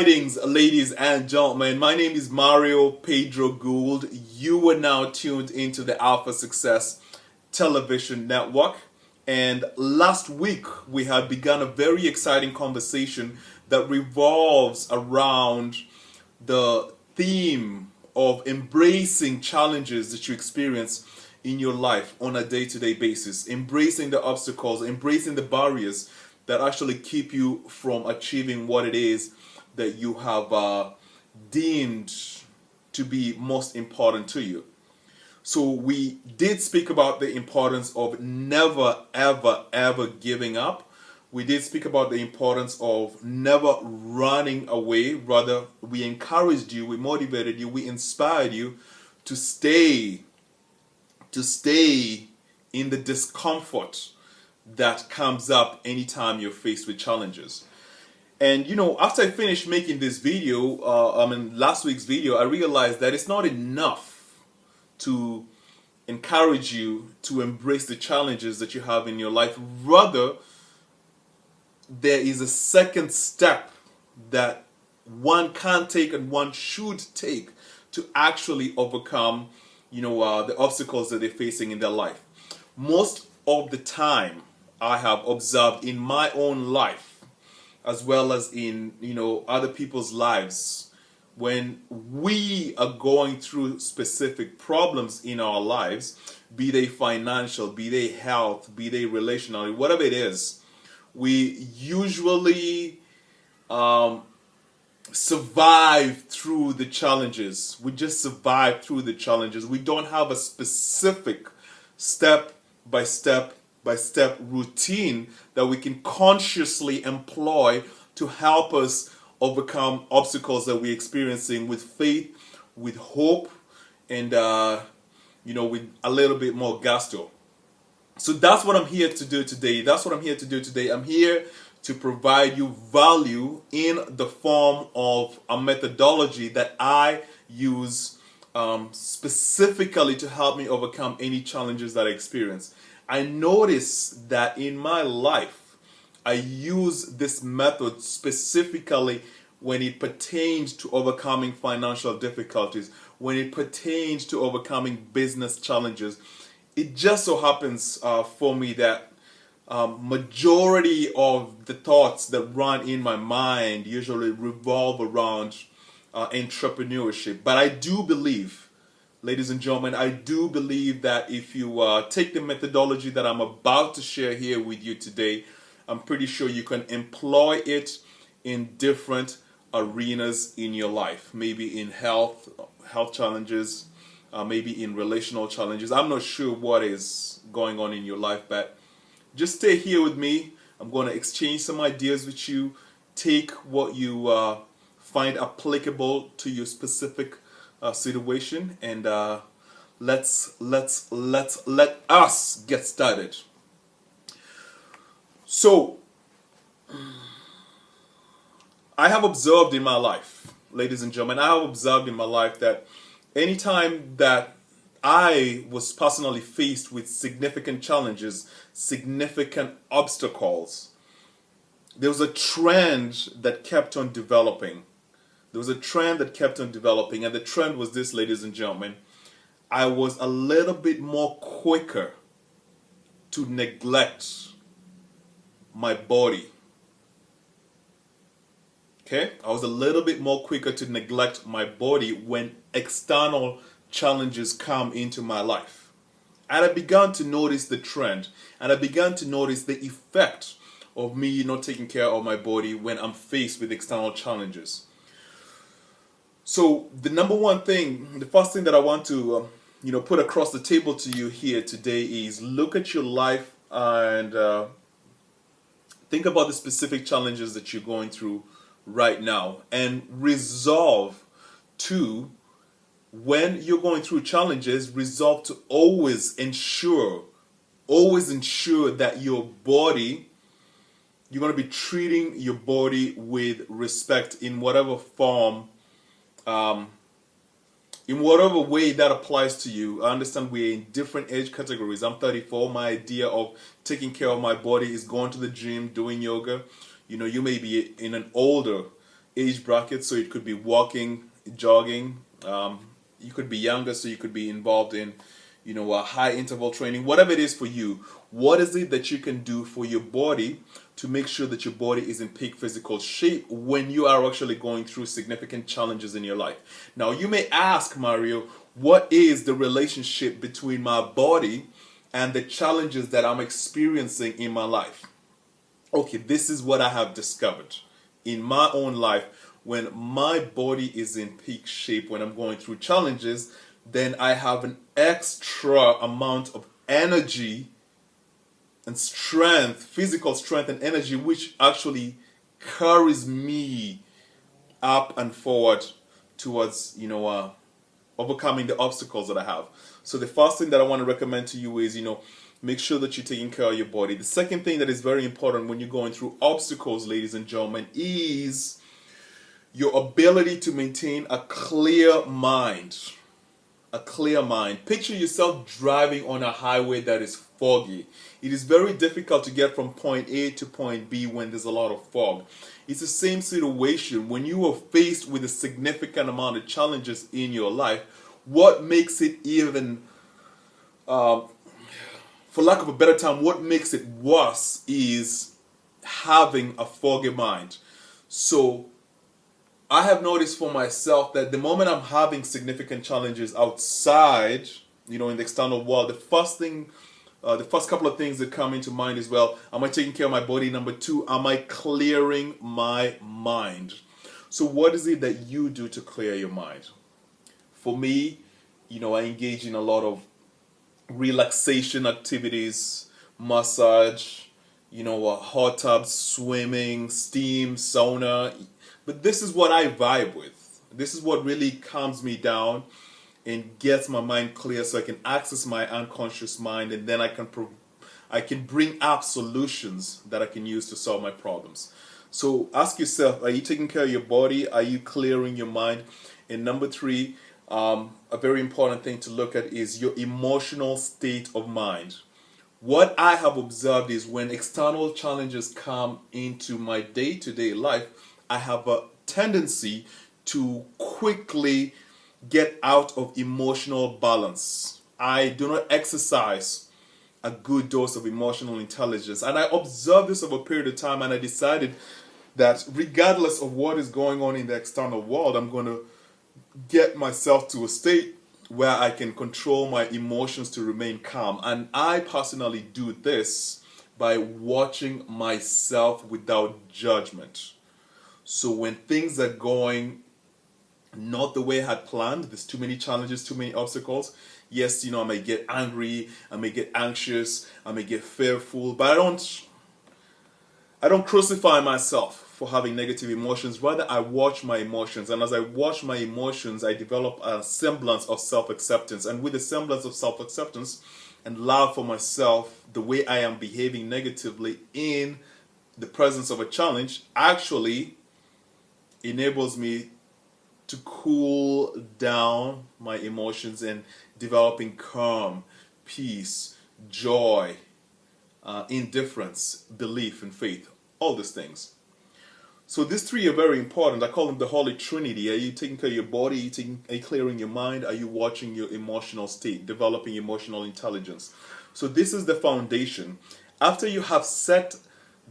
Greetings, ladies and gentlemen. My name is Mario Pedro Gould. You are now tuned into the Alpha Success Television Network. And last week, we had begun a very exciting conversation that revolves around the theme of embracing challenges that you experience in your life on a day to day basis, embracing the obstacles, embracing the barriers that actually keep you from achieving what it is that you have deemed to be most important to you. So, we did speak about the importance of never, ever, ever giving up. We did speak about the importance of never running away. Rather, we encouraged you, we motivated you, we inspired you to stay in the discomfort that comes up anytime you're faced with challenges. And after I finished making this video, last week's video, I realized that it's not enough to encourage you to embrace the challenges that you have in your life. Rather, there is a second step that one can take and one should take to actually overcome, the obstacles that they're facing in their life. Most of the time, I have observed in my own life, as well as in other people's lives, when we are going through specific problems in our lives, be they financial, be they health, be they relational, whatever it is, we usually survive through the challenges. We just survive through the challenges. We don't have a specific step by step routine that we can consciously employ to help us overcome obstacles that we're experiencing with faith, with hope, and with a little bit more gusto. So that's what I'm here to do today. I'm here to provide you value in the form of a methodology that I use specifically to help me overcome any challenges that I experience. I notice that in my life, I use this method specifically when it pertains to overcoming financial difficulties, when it pertains to overcoming business challenges. It just so happens for me that majority of the thoughts that run in my mind usually revolve around entrepreneurship. But I do believe, ladies and gentlemen, I do believe that if you take the methodology that I'm about to share here with you today, I'm pretty sure you can employ it in different arenas in your life. Maybe in health challenges, maybe in relational challenges. I'm not sure what is going on in your life, but just stay here with me. I'm going to exchange some ideas with you. Take what you find applicable to your specific situation, and let us get started. So, I have observed in my life, ladies and gentlemen, I have observed in my life that anytime that I was personally faced with significant challenges, significant obstacles, there was a trend that kept on developing. And the trend was this, ladies and gentlemen. I was a little bit more quicker to neglect my body. Okay? I was a little bit more quicker to neglect my body when external challenges come into my life. And I began to notice the trend, and I began to notice the effect of me not taking care of my body when I'm faced with external challenges. So the first thing that I want to put across the table to you here today is look at your life and think about the specific challenges that you're going through right now, and resolve to, when you're going through challenges, resolve to always ensure that you're going to be treating your body with respect in whatever form, in whatever way that applies to you. I understand we're in different age categories. I'm 34. My idea of taking care of my body is going to the gym, doing yoga. You may be in an older age bracket. So it could be walking, jogging. You could be younger, so you could be involved in, a high interval training. Whatever it is for you, what is it that you can do for your body to make sure that your body is in peak physical shape when you are actually going through significant challenges in your life? Now, you may ask, Mario, what is the relationship between my body and the challenges that I'm experiencing in my life? Okay, this is what I have discovered in my own life. When my body is in peak shape, when I'm going through challenges, then I have an extra amount of energy and strength, physical strength and energy, which actually carries me up and forward towards, overcoming the obstacles that I have. So the first thing that I want to recommend to you is, make sure that you're taking care of your body. The second thing that is very important when you're going through obstacles, ladies and gentlemen, is your ability to maintain a clear mind. A clear mind. Picture yourself driving on a highway that is foggy. It is very difficult to get from point A to point B when there's a lot of fog. It's the same situation when you are faced with a significant amount of challenges in your life. What makes it even, for lack of a better term, what makes it worse is having a foggy mind. So I have noticed for myself that the moment I'm having significant challenges outside, in the external world, the first couple of things that come into mind is, well, am I taking care of my body? Number two, am I clearing my mind? So what is it that you do to clear your mind? For me, I engage in a lot of relaxation activities, massage, hot tub, swimming, steam, sauna. But this is what I vibe with. This is what really calms me down and gets my mind clear, so I can access my unconscious mind, and then I can bring up solutions that I can use to solve my problems. So ask yourself, are you taking care of your body? Are you clearing your mind? And number three, a very important thing to look at is your emotional state of mind. What I have observed is when external challenges come into my day-to-day life, I have a tendency to quickly get out of emotional balance. I do not exercise a good dose of emotional intelligence. And I observed this over a period of time, and I decided that regardless of what is going on in the external world, I'm going to get myself to a state where I can control my emotions to remain calm. And I personally do this by watching myself without judgment. So when things are going not the way I had planned, there's too many challenges, too many obstacles. Yes, I may get angry, I may get anxious, I may get fearful, but I don't crucify myself for having negative emotions. Rather, I watch my emotions. And as I watch my emotions, I develop a semblance of self-acceptance. And with the semblance of self-acceptance and love for myself, the way I am behaving negatively in the presence of a challenge actually enables me to cool down my emotions and developing calm, peace, joy, indifference, belief, and faith. All these things. So these three are very important. I call them the Holy Trinity. Are you taking care of your body? Are you clearing your mind? Are you watching your emotional state, developing emotional intelligence? So this is the foundation. After you have set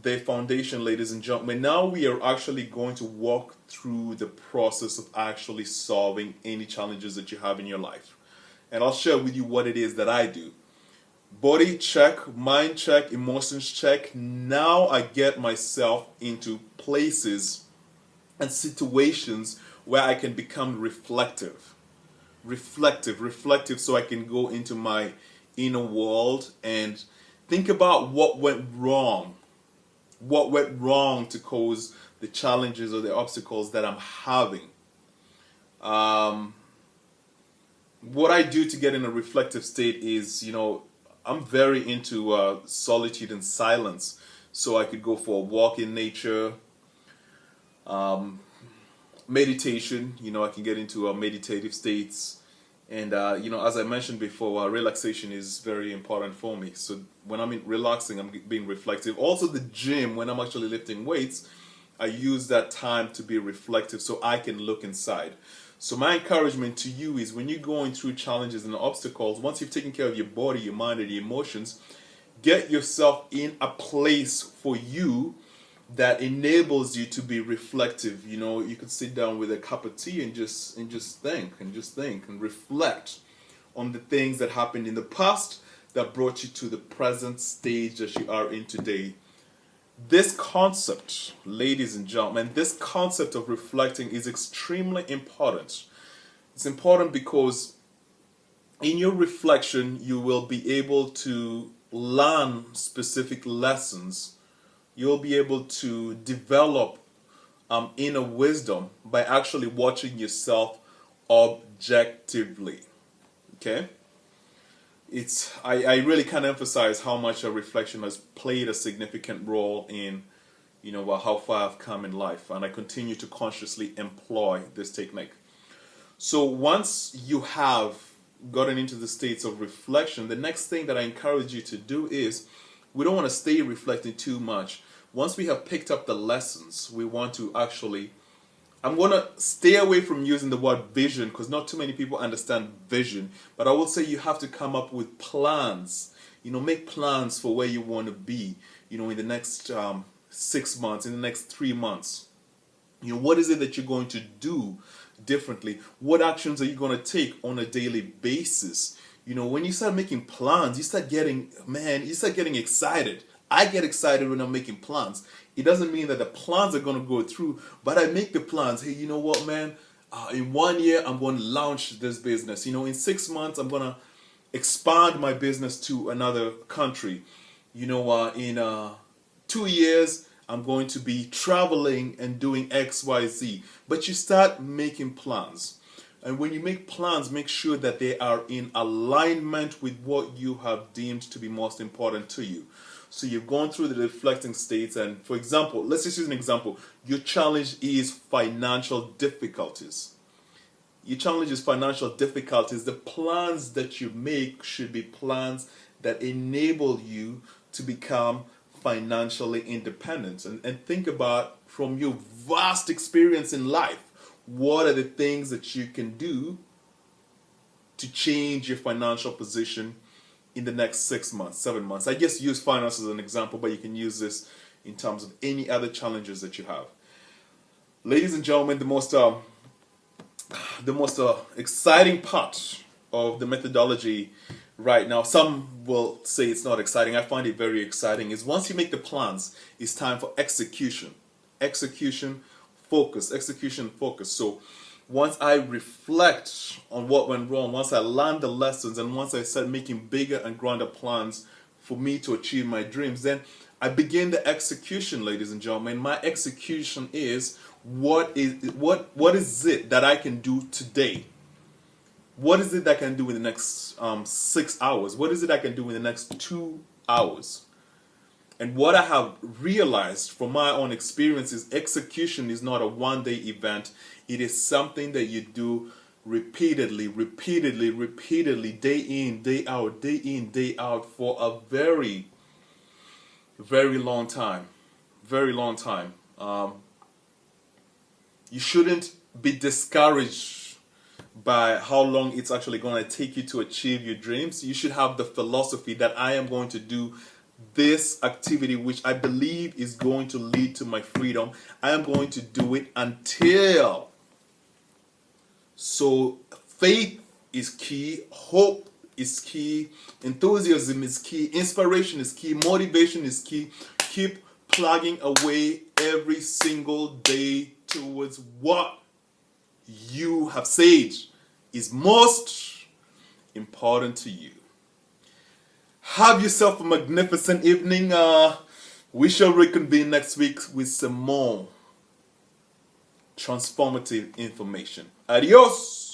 the foundation, ladies and gentlemen, now we are actually going to walk through the process of actually solving any challenges that you have in your life. And I'll share with you what it is that I do. Body check, mind check, emotions check. Now I get myself into places and situations where I can become reflective, so I can go into my inner world and think about what went wrong to cause the challenges or the obstacles that I'm having. What I do to get in a reflective state is, I'm very into solitude and silence. So I could go for a walk in nature, meditation. I can get into meditative states. And, as I mentioned before, relaxation is very important for me. So when I'm relaxing, I'm being reflective. Also the gym, when I'm actually lifting weights, I use that time to be reflective so I can look inside. So my encouragement to you is when you're going through challenges and obstacles, once you've taken care of your body, your mind, and your emotions, get yourself in a place for you that enables you to be reflective. You know, you could sit down with a cup of tea and just think and reflect on the things that happened in the past that brought you to the present stage that you are in today. This concept, ladies and gentlemen, this concept of reflecting is extremely important. It's important because in your reflection, you will be able to learn specific lessons. You'll be able to develop inner wisdom by actually watching yourself objectively. Okay? I really can't emphasize how much a reflection has played a significant role in, how far I've come in life, and I continue to consciously employ this technique. So once you have gotten into the states of reflection, the next thing that I encourage you to do is, we don't want to stay reflecting too much. Once we have picked up the lessons, we want to actually, I'm going to stay away from using the word vision because not too many people understand vision. But I will say you have to come up with plans. Make plans for where you want to be, in the next 6 months, in the next 3 months. What is it that you're going to do differently? What actions are you going to take on a daily basis? When you start making plans, you start getting excited. I get excited when I'm making plans. It doesn't mean that the plans are going to go through, but I make the plans. Hey, you know what, man? In 1 year, I'm going to launch this business. In 6 months, I'm going to expand my business to another country. In 2 years, I'm going to be traveling and doing X, Y, Z. But you start making plans. And when you make plans, make sure that they are in alignment with what you have deemed to be most important to you. So you've gone through the reflecting states, and for example, let's just use an example. Your challenge is financial difficulties. Your challenge is financial difficulties. The plans that you make should be plans that enable you to become financially independent. And think about, from your vast experience in life, what are the things that you can do to change your financial position in the next 6 months, 7 months. I just use finance as an example, but you can use this in terms of any other challenges that you have. Ladies and gentlemen, the most exciting part of the methodology right now, some will say it's not exciting, I find it very exciting, is once you make the plans, it's time for execution. Execution, focus. So once I reflect on what went wrong, once I learn the lessons, and once I start making bigger and grander plans for me to achieve my dreams, then I begin the execution, ladies and gentlemen. My execution is what is it that I can do today? What is it that I can do in the next 6 hours? What is it I can do in the next 2 hours? And what I have realized from my own experience is execution is not a one-day event. It is something that you do repeatedly, day in, day out for a very, very long time. Very long time. You shouldn't be discouraged by how long it's actually going to take you to achieve your dreams. You should have the philosophy that I am going to do this activity which I believe is going to lead to my freedom. I am going to do it until. So faith is key, hope is key, enthusiasm is key, inspiration is key, motivation is key. Keep plugging away every single day towards what you have said is most important to you. Have yourself a magnificent evening. We shall reconvene next week with some more transformative information. Adios.